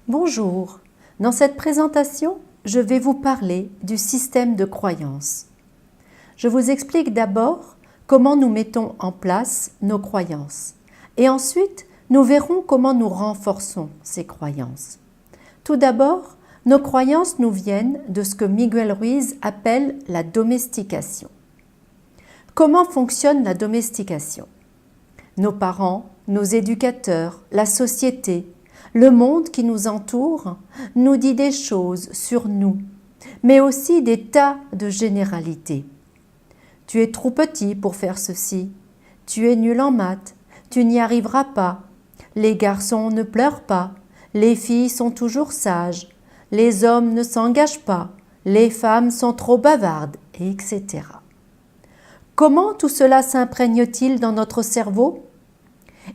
Bonjour, dans cette présentation, je vais vous parler du système de croyances. Je vous explique d'abord comment nous mettons en place nos croyances et ensuite nous verrons comment nous renforçons ces croyances. Tout d'abord, nos croyances nous viennent de ce que Miguel Ruiz appelle la domestication. Comment fonctionne la domestication? Nos parents, nos éducateurs, la société, le monde qui nous entoure nous dit des choses sur nous, mais aussi des tas de généralités. Tu es trop petit pour faire ceci, tu es nul en maths, tu n'y arriveras pas, les garçons ne pleurent pas, les filles sont toujours sages, les hommes ne s'engagent pas, les femmes sont trop bavardes, etc. Comment tout cela s'imprègne-t-il dans notre cerveau?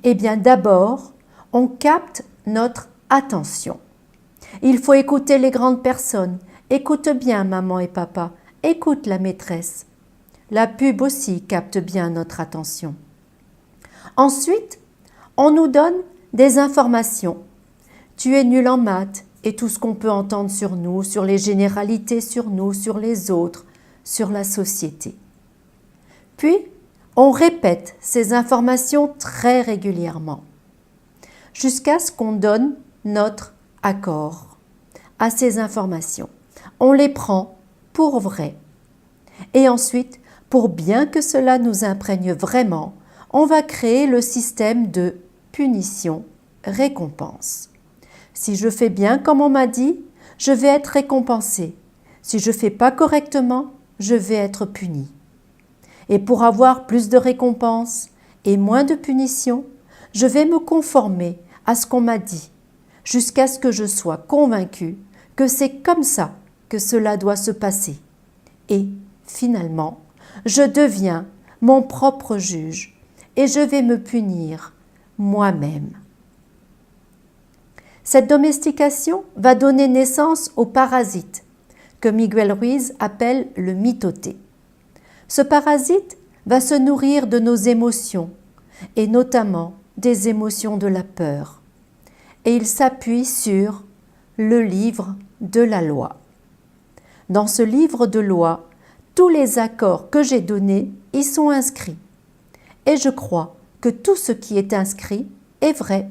Eh bien d'abord, on capte notre attention. Il faut écouter les grandes personnes. Écoute bien maman et papa. Écoute la maîtresse. La pub aussi capte bien notre attention. Ensuite, on nous donne des informations. Tu es nul en maths et tout ce qu'on peut entendre sur nous, sur les généralités sur nous, sur les autres, sur la société. Puis, on répète ces informations très régulièrement jusqu'à ce qu'on donne notre accord à ces informations. On les prend pour vrai. Et ensuite, pour bien que cela nous imprègne vraiment, on va créer le système de punition-récompense. Si je fais bien comme on m'a dit, je vais être récompensé. Si je ne fais pas correctement, je vais être puni. Et pour avoir plus de récompenses et moins de punitions, je vais me conformer à ce qu'on m'a dit, jusqu'à ce que je sois convaincue que c'est comme ça que cela doit se passer. Et finalement, je deviens mon propre juge et je vais me punir moi-même. Cette domestication va donner naissance au parasite, que Miguel Ruiz appelle le mitoté. Ce parasite va se nourrir de nos émotions, et notamment des émotions de la peur. Et il s'appuie sur le livre de la loi. Dans ce livre de loi, tous les accords que j'ai donnés y sont inscrits. Et je crois que tout ce qui est inscrit est vrai.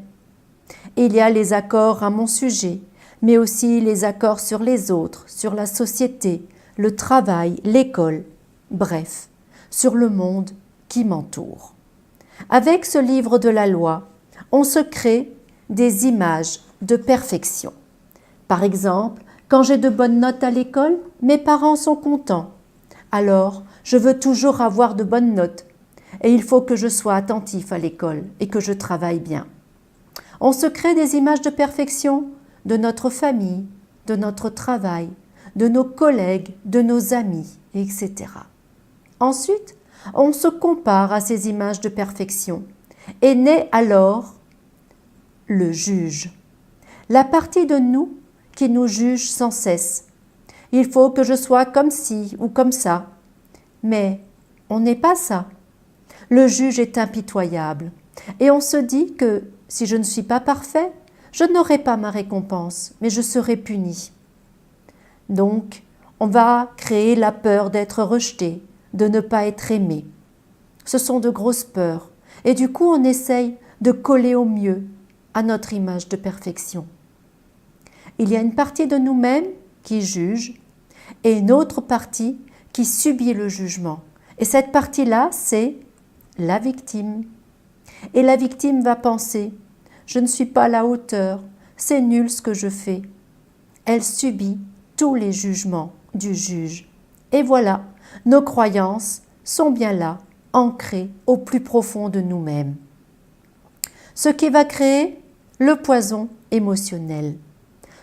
Il y a les accords à mon sujet, mais aussi les accords sur les autres, sur la société, le travail, l'école, bref, sur le monde qui m'entoure. Avec ce livre de la loi, on se crée des images de perfection. Par exemple, quand j'ai de bonnes notes à l'école, mes parents sont contents. Alors, je veux toujours avoir de bonnes notes et il faut que je sois attentif à l'école et que je travaille bien. On se crée des images de perfection de notre famille, de notre travail, de nos collègues, de nos amis, etc. Ensuite, on se compare à ces images de perfection et naît alors le juge, la partie de nous qui nous juge sans cesse. Il faut que je sois comme ci ou comme ça. Mais on n'est pas ça. Le juge est impitoyable et on se dit que si je ne suis pas parfait, je n'aurai pas ma récompense, mais je serai puni. Donc, on va créer la peur d'être rejeté, de ne pas être aimé. Ce sont de grosses peurs et du coup on essaye de coller au mieux à notre image de perfection. Il y a une partie de nous-mêmes qui juge et une autre partie qui subit le jugement. Et cette partie-là, c'est la victime. Et la victime va penser « je ne suis pas à la hauteur, c'est nul ce que je fais ». Elle subit tous les jugements du juge. Et voilà, nos croyances sont bien là, ancrées au plus profond de nous-mêmes. Ce qui va créer le poison émotionnel.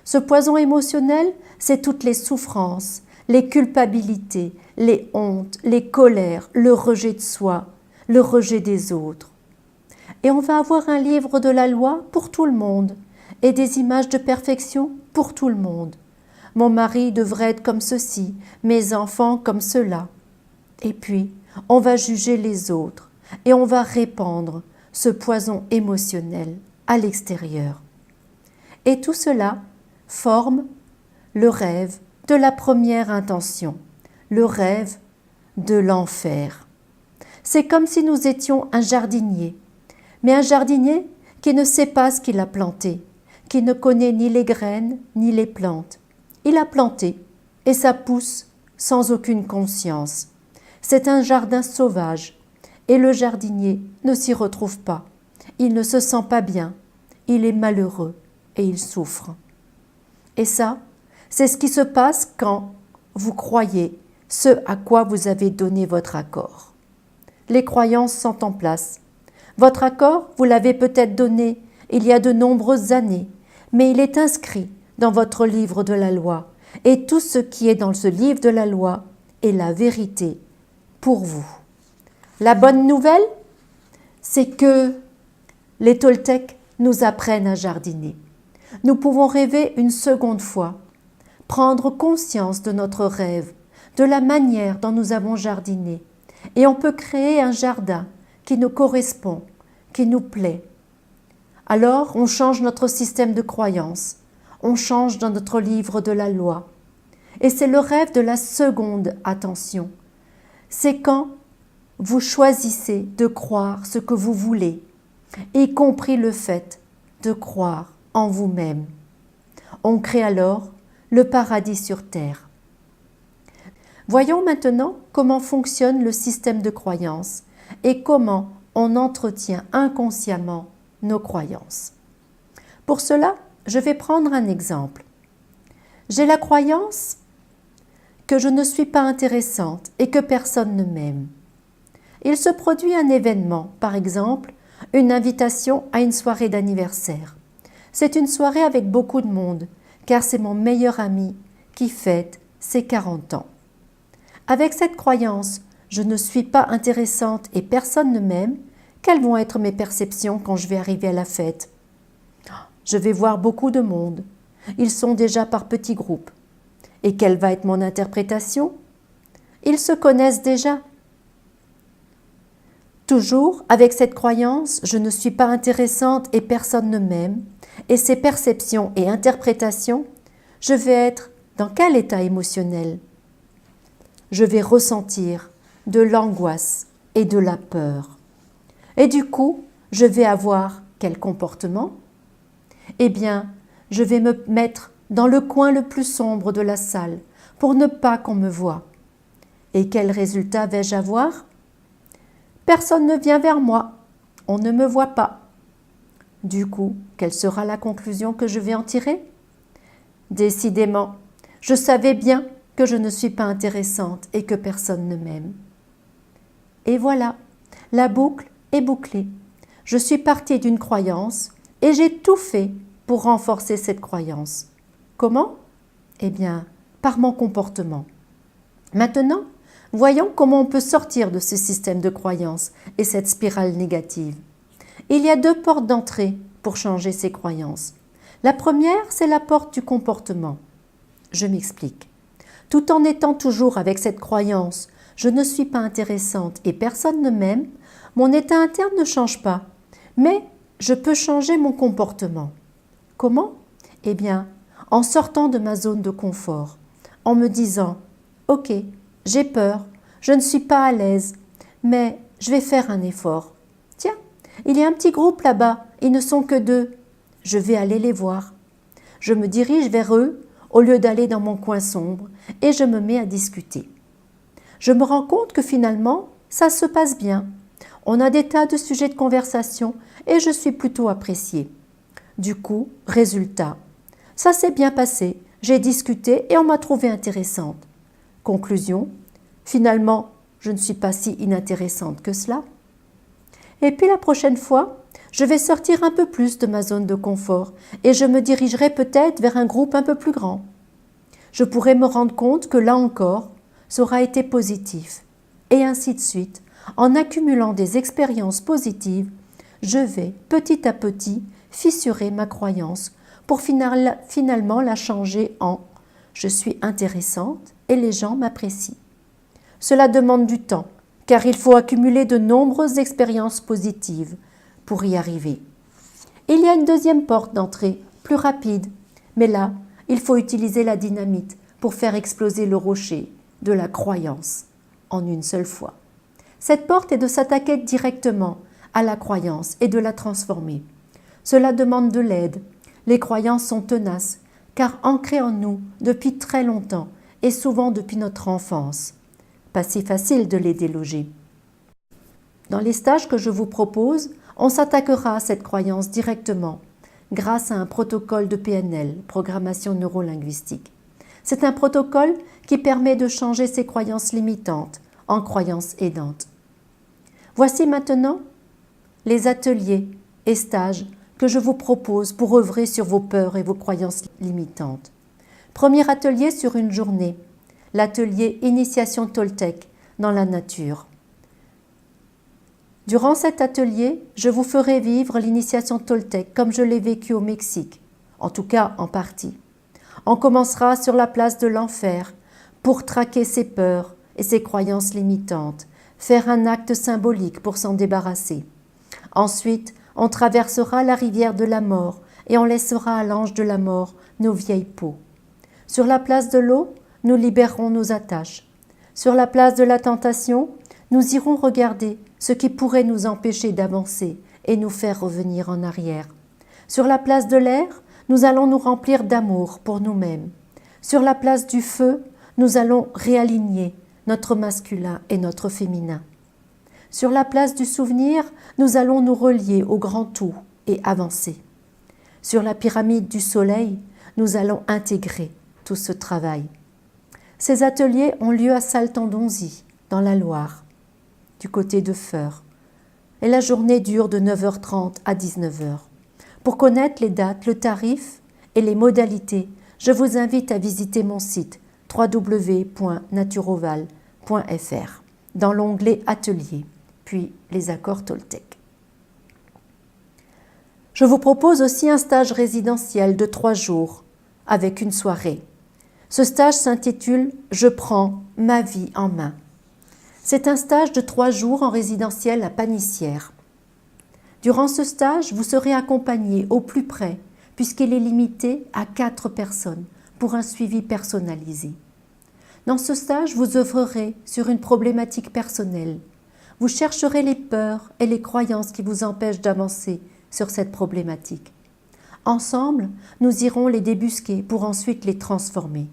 Ce poison émotionnel, c'est toutes les souffrances, les culpabilités, les hontes, les colères, le rejet de soi, le rejet des autres. Et on va avoir un livre de la loi pour tout le monde et des images de perfection pour tout le monde. Mon mari devrait être comme ceci, mes enfants comme cela. Et puis, on va juger les autres et on va répandre ce poison émotionnel à l'extérieur. Et tout cela forme le rêve de la première intention, le rêve de l'enfer. C'est comme si nous étions un jardinier, mais un jardinier qui ne sait pas ce qu'il a planté, qui ne connaît ni les graines ni les plantes. Il a planté et ça pousse sans aucune conscience. C'est un jardin sauvage et le jardinier ne s'y retrouve pas. Il ne se sent pas bien, il est malheureux et il souffre. Et ça, c'est ce qui se passe quand vous croyez ce à quoi vous avez donné votre accord. Les croyances sont en place. Votre accord, vous l'avez peut-être donné il y a de nombreuses années, mais il est inscrit dans votre livre de la loi. Et tout ce qui est dans ce livre de la loi est la vérité pour vous. La bonne nouvelle, c'est que les Toltecs nous apprennent à jardiner. Nous pouvons rêver une seconde fois, prendre conscience de notre rêve, de la manière dont nous avons jardiné. Et on peut créer un jardin qui nous correspond, qui nous plaît. Alors, on change notre système de croyance, on change dans notre livre de la loi. Et c'est le rêve de la seconde attention. C'est quand vous choisissez de croire ce que vous voulez, y compris le fait de croire en vous-même. On crée alors le paradis sur terre. Voyons maintenant comment fonctionne le système de croyance et comment on entretient inconsciemment nos croyances. Pour cela, je vais prendre un exemple. J'ai la croyance que je ne suis pas intéressante et que personne ne m'aime. Il se produit un événement, par exemple, une invitation à une soirée d'anniversaire. C'est une soirée avec beaucoup de monde, car c'est mon meilleur ami qui fête ses 40 ans. Avec cette croyance, je ne suis pas intéressante et personne ne m'aime, quelles vont être mes perceptions quand je vais arriver à la fête? Je vais voir beaucoup de monde. Ils sont déjà par petits groupes. Et quelle va être mon interprétation? Ils se connaissent déjà. Toujours avec cette croyance, je ne suis pas intéressante et personne ne m'aime, et ces perceptions et interprétations, je vais être dans quel état émotionnel? Je vais ressentir de l'angoisse et de la peur. Et du coup, je vais avoir quel comportement? Eh bien, je vais me mettre dans le coin le plus sombre de la salle pour ne pas qu'on me voie. Et quel résultat vais-je avoir? Personne ne vient vers moi, on ne me voit pas. Du coup, quelle sera la conclusion que je vais en tirer? Décidément, je savais bien que je ne suis pas intéressante et que personne ne m'aime. Et voilà, la boucle est bouclée. Je suis partie d'une croyance et j'ai tout fait pour renforcer cette croyance. Comment? Eh bien, par mon comportement. Maintenant, voyons comment on peut sortir de ce système de croyances et cette spirale négative. Il y a 2 portes d'entrée pour changer ces croyances. La première, c'est la porte du comportement. Je m'explique. Tout en étant toujours avec cette croyance « je ne suis pas intéressante et personne ne m'aime », mon état interne ne change pas, mais je peux changer mon comportement. Comment? Eh bien, en sortant de ma zone de confort, en me disant « Ok, j'ai peur, je ne suis pas à l'aise, mais je vais faire un effort. Tiens, il y a un petit groupe là-bas, ils ne sont que 2. Je vais aller les voir. Je me dirige vers eux au lieu d'aller dans mon coin sombre et je me mets à discuter. Je me rends compte que finalement, ça se passe bien. On a des tas de sujets de conversation et je suis plutôt appréciée. Du coup, résultat, ça s'est bien passé, j'ai discuté et on m'a trouvée intéressante. Conclusion, finalement, je ne suis pas si inintéressante que cela. Et puis la prochaine fois, je vais sortir un peu plus de ma zone de confort et je me dirigerai peut-être vers un groupe un peu plus grand. Je pourrai me rendre compte que là encore, ça aura été positif. Et ainsi de suite, en accumulant des expériences positives, je vais petit à petit fissurer ma croyance pour finalement la changer en « je suis intéressante et les gens m'apprécient ». Cela demande du temps, car il faut accumuler de nombreuses expériences positives pour y arriver. Il y a une deuxième porte d'entrée, plus rapide, mais là, il faut utiliser la dynamite pour faire exploser le rocher de la croyance en une seule fois. Cette porte est de s'attaquer directement à la croyance et de la transformer. Cela demande de l'aide. Les croyances sont tenaces, car ancrées en nous depuis très longtemps et souvent depuis notre enfance. Pas si facile de les déloger. Dans les stages que je vous propose, on s'attaquera à cette croyance directement grâce à un protocole de PNL, programmation neurolinguistique. C'est un protocole qui permet de changer ses croyances limitantes en croyances aidantes. Voici maintenant les ateliers et stages que je vous propose pour œuvrer sur vos peurs et vos croyances limitantes. Premier atelier sur une journée, l'atelier Initiation Toltec dans la nature. Durant cet atelier, je vous ferai vivre l'initiation Toltec comme je l'ai vécue au Mexique, en tout cas en partie. On commencera sur la place de l'enfer pour traquer ses peurs et ses croyances limitantes, faire un acte symbolique pour s'en débarrasser. Ensuite, on traversera la rivière de la mort et on laissera à l'ange de la mort nos vieilles peaux. Sur la place de l'eau, nous libérerons nos attaches. Sur la place de la tentation, nous irons regarder ce qui pourrait nous empêcher d'avancer et nous faire revenir en arrière. Sur la place de l'air, nous allons nous remplir d'amour pour nous-mêmes. Sur la place du feu, nous allons réaligner notre masculin et notre féminin. Sur la place du souvenir, nous allons nous relier au grand tout et avancer. Sur la pyramide du soleil, nous allons intégrer tout ce travail. Ces ateliers ont lieu à Saltandonzy, dans la Loire, du côté de Feurs. Et la journée dure de 9h30 à 19h. Pour connaître les dates, le tarif et les modalités, je vous invite à visiter mon site www.naturoval.fr dans l'onglet Ateliers, puis les accords Toltec. Je vous propose aussi un stage résidentiel de 3 jours avec une soirée. Ce stage s'intitule « Je prends ma vie en main ». C'est un stage de 3 jours en résidentiel à Panissière. Durant ce stage, vous serez accompagné au plus près, puisqu'il est limité à 4 personnes pour un suivi personnalisé. Dans ce stage, vous œuvrerez sur une problématique personnelle. Vous chercherez les peurs et les croyances qui vous empêchent d'avancer sur cette problématique. Ensemble, nous irons les débusquer pour ensuite les transformer.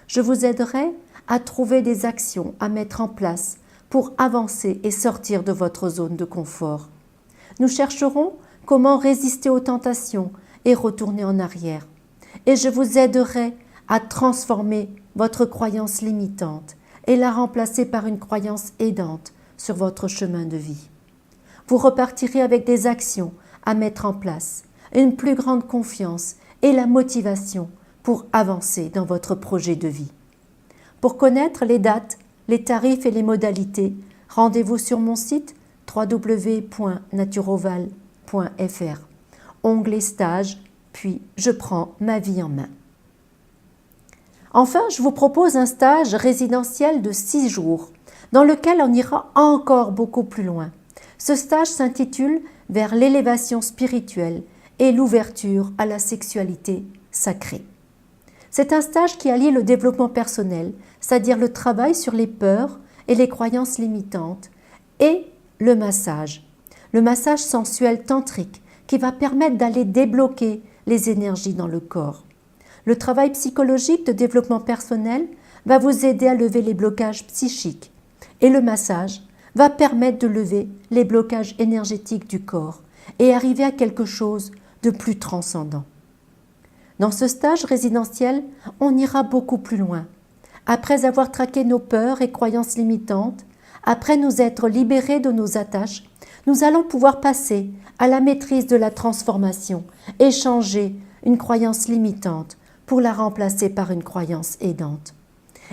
Je vous aiderai à trouver des actions à mettre en place pour avancer et sortir de votre zone de confort. Nous chercherons comment résister aux tentations et retourner en arrière. Et je vous aiderai à transformer votre croyance limitante et la remplacer par une croyance aidante sur votre chemin de vie. Vous repartirez avec des actions à mettre en place, une plus grande confiance et la motivation pour avancer dans votre projet de vie. Pour connaître les dates, les tarifs et les modalités, rendez-vous sur mon site www.naturoval.fr, onglet stage, puis je prends ma vie en main. Enfin, je vous propose un stage résidentiel de 6 jours, dans lequel on ira encore beaucoup plus loin. Ce stage s'intitule « Vers l'élévation spirituelle et l'ouverture à la sexualité sacrée ». C'est un stage qui allie le développement personnel, c'est-à-dire le travail sur les peurs et les croyances limitantes, et le massage sensuel tantrique qui va permettre d'aller débloquer les énergies dans le corps. Le travail psychologique de développement personnel va vous aider à lever les blocages psychiques et le massage va permettre de lever les blocages énergétiques du corps et arriver à quelque chose de plus transcendant. Dans ce stage résidentiel, on ira beaucoup plus loin. Après avoir traqué nos peurs et croyances limitantes, après nous être libérés de nos attaches, nous allons pouvoir passer à la maîtrise de la transformation et changer une croyance limitante pour la remplacer par une croyance aidante.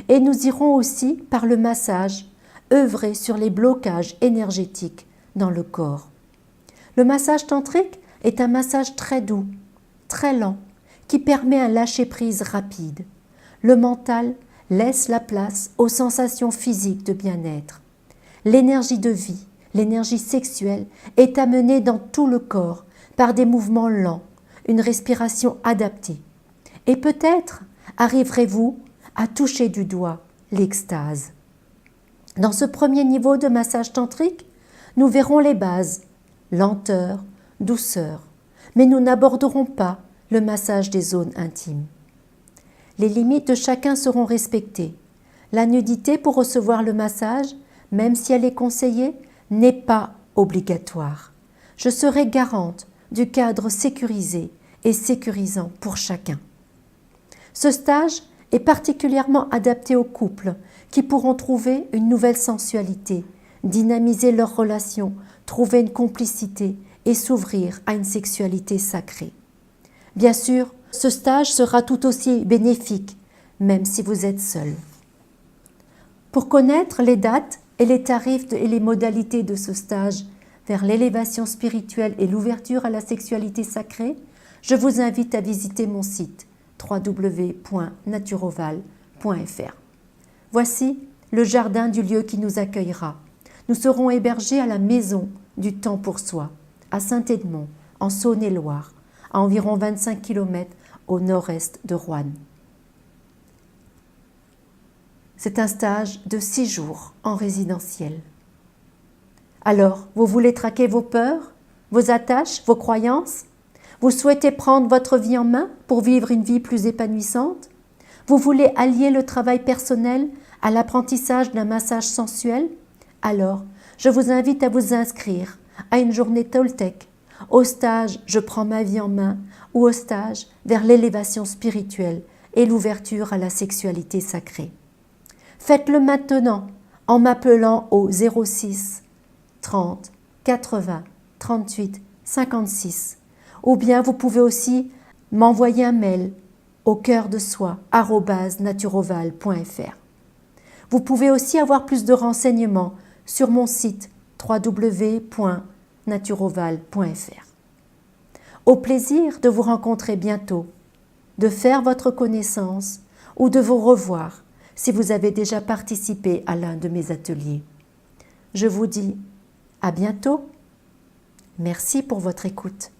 Et nous irons aussi, par le massage, œuvrer sur les blocages énergétiques dans le corps. Le massage tantrique est un massage très doux, très lent, qui permet un lâcher-prise rapide. Le mental laisse la place aux sensations physiques de bien-être. L'énergie de vie, l'énergie sexuelle est amenée dans tout le corps par des mouvements lents, une respiration adaptée. Et peut-être arriverez-vous à toucher du doigt l'extase. Dans ce premier niveau de massage tantrique, nous verrons les bases, lenteur, douceur, mais nous n'aborderons pas le massage des zones intimes. Les limites de chacun seront respectées. La nudité pour recevoir le massage, même si elle est conseillée, n'est pas obligatoire. Je serai garante du cadre sécurisé et sécurisant pour chacun. Ce stage est particulièrement adapté aux couples qui pourront trouver une nouvelle sensualité, dynamiser leurs relations, trouver une complicité et s'ouvrir à une sexualité sacrée. Bien sûr, ce stage sera tout aussi bénéfique, même si vous êtes seul. Pour connaître les dates et les tarifs et les modalités de ce stage vers l'élévation spirituelle et l'ouverture à la sexualité sacrée, je vous invite à visiter mon site www.naturoval.fr. Voici le jardin du lieu qui nous accueillera. Nous serons hébergés à la maison du temps pour soi, à Saint-Edmond, en Saône-et-Loire, à environ 25 km au nord-est de Roanne. C'est un stage de 6 jours en résidentiel. Alors, vous voulez traquer vos peurs, vos attaches, vos croyances? Vous souhaitez prendre votre vie en main pour vivre une vie plus épanouissante? Vous voulez allier le travail personnel à l'apprentissage d'un massage sensuel? Alors, je vous invite à vous inscrire à une journée Toltec, au stage « Je prends ma vie en main » ou au stage vers l'élévation spirituelle et l'ouverture à la sexualité sacrée. Faites-le maintenant en m'appelant au 06 30 80 38 56 ou bien vous pouvez aussi m'envoyer un mail au cœur de soi@naturoval.fr. Vous pouvez aussi avoir plus de renseignements sur mon site www.naturoval.fr. Au plaisir de vous rencontrer bientôt, de faire votre connaissance ou de vous revoir si vous avez déjà participé à l'un de mes ateliers. Je vous dis à bientôt. Merci pour votre écoute.